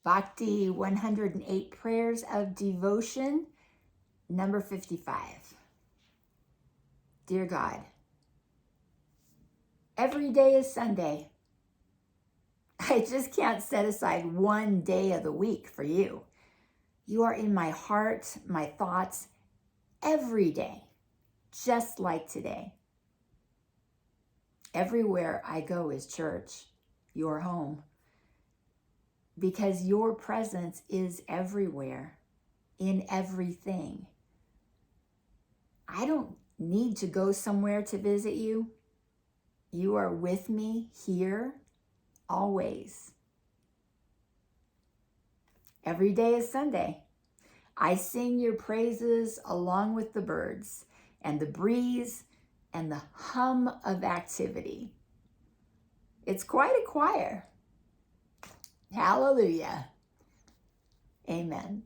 Bhakti 108 Prayers of Devotion, number 55. Dear God, every day is Sunday. I just can't set aside one day of the week for you. You are in my heart, my thoughts, every day, just like today. Everywhere I go is church, your home, because your presence is everywhere, in everything. I don't need to go somewhere to visit you. You are with me here, always. Every day is Sunday. I sing your praises along with the birds and the breeze and the hum of activity. It's quite a choir. Hallelujah. Amen.